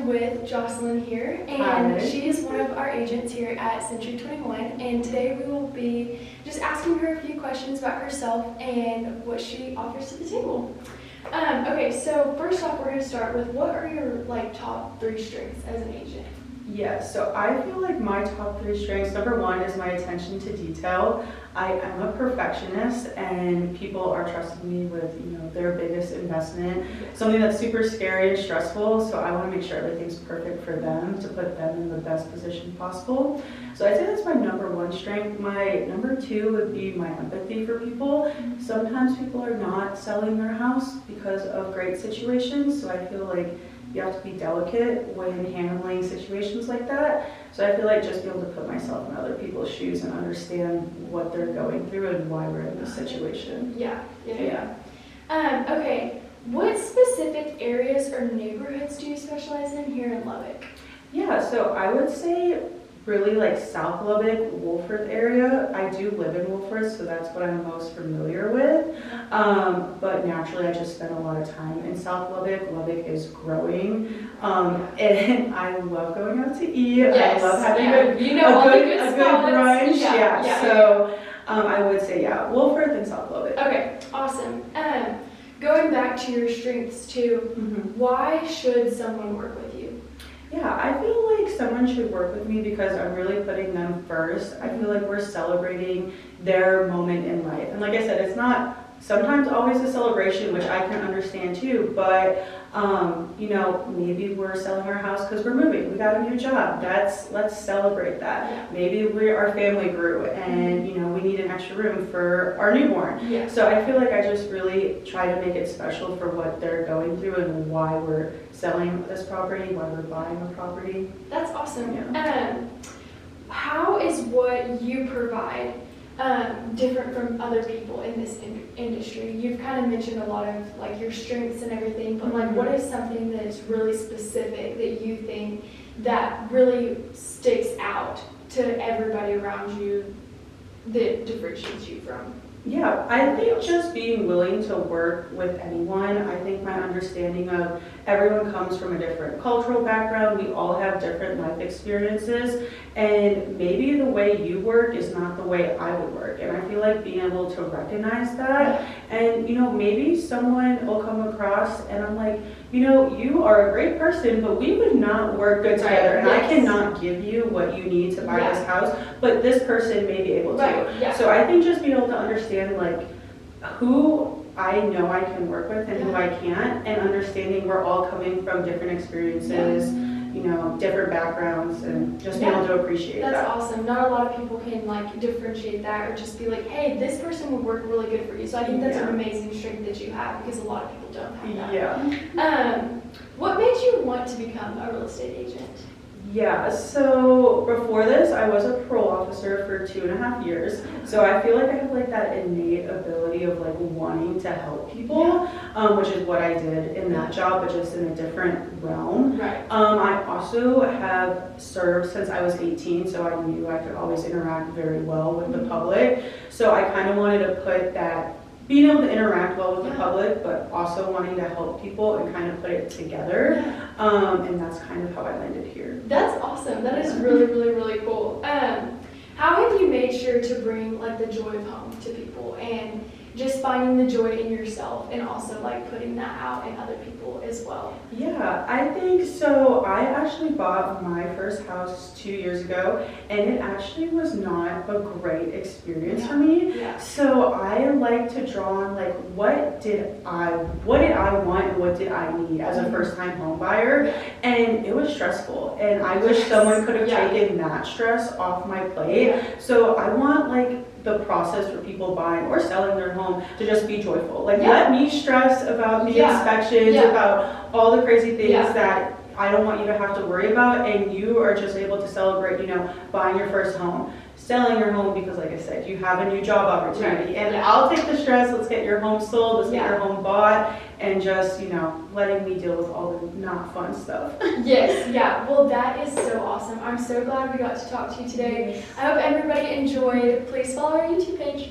with Jocelyn here, and she is one of our agents here at Century 21, and today we will be just asking her a few questions about herself and what she offers to the table. Okay, so first off, we're going to start with what are your top 3 strengths as an agent? Yeah, so I feel like my top 3 strengths, number 1 is my attention to detail. I am a perfectionist and people are trusting me with, their biggest investment, something that's super scary and stressful, so I want to make sure everything's perfect for them to put them in the best position possible. So I'd say that's my number 1 strength. My number 2 would be my empathy for people. Sometimes people are not selling their house because of great situations, so I feel like you have to be delicate when handling situations like that. So I feel like just be able to put myself in other people's shoes and understand what they're going through and why we're in this situation. Yeah. Okay, what specific areas or neighborhoods do you specialize in here in Lubbock? Yeah, so I would say really like South Lubbock, Wolford area. I do live in Wolford, so that's what I'm most familiar with. But naturally, I just spend a lot of time in South Lubbock. Lubbock is growing, and I love going out to eat. Yes, I love having a good brunch. Yeah. So I would say Wolford and South Lubbock. Okay, awesome. Going back to your strengths too, why should someone work with you? Yeah, I feel like someone should work with me because I'm really putting them first. I feel like we're celebrating their moment in life. And like I said, it's not sometimes always a celebration, which I can understand too, but maybe we're selling our house because we're moving. We got a new job. Let's celebrate that. Yeah. Maybe our family grew and we need an extra room for our newborn. Yeah. So I feel like I just really try to make it special for what they're going through and why we're selling this property, why we're buying the property. That's awesome. Yeah. How is what you provide different from other people in this industry? You've kind of mentioned a lot of your strengths and everything, but what is something that is really specific that you think that really sticks out to everybody around you that differentiates you from? Yeah, I think just being willing to work with anyone. I think my understanding of everyone comes from a different cultural background. We all have different life experiences, and maybe the way you work is not the way I would work. And I feel like being able to recognize that, and maybe someone will come across and I'm like, you are a great person, but we would not work good together. And I cannot give you what you need to buy this house, but this person may be able to. Yeah. So I think just being able to understand who I know I can work with and who I can't, and understanding we're all coming from different experiences, different backgrounds, and just being able to appreciate that. That's awesome. Not a lot of people can differentiate that or just be like, hey, this person would work really good for you. So I think that's an amazing strength that you have because a lot of people don't have that. Yeah. What made you want to become a real estate agent? Yeah, so before this, I was a parole officer for 2.5 years. So I feel like I have that innate ability of wanting to help people, which is what I did in that job, but just in a different realm. Right. I also have served since I was 18, so I knew I could always interact very well with the public. So I kind of wanted to put that being able to interact well with the public, but also wanting to help people and kind of put it together. And that's kind of how I landed here. That's awesome. That is really, really, really cool. How have you made sure to bring the joy of home to people and just finding the joy in yourself and also putting that out in other people as well? Yeah, I think so. I actually bought my first house 2 years ago, and it actually was not a great experience for me. Yeah. So I like to draw on what did I want and what did I need as a first-time home buyer, and it was stressful. And I wish someone could have taken that stress off my plate. So I want the process for people buying or selling their home to just be joyful. Let me stress about the inspections, about all the crazy things that I don't want you to have to worry about, and you are just able to celebrate, buying your first home, selling your home because, like I said, you have a new job opportunity. And I'll take the stress. Let's get your home sold. Let's get your home bought, and just, letting me deal with all the not fun stuff. Yes, yeah. Well, that is so awesome. I'm so glad we got to talk to you today. I hope everybody enjoyed. Please follow our YouTube page.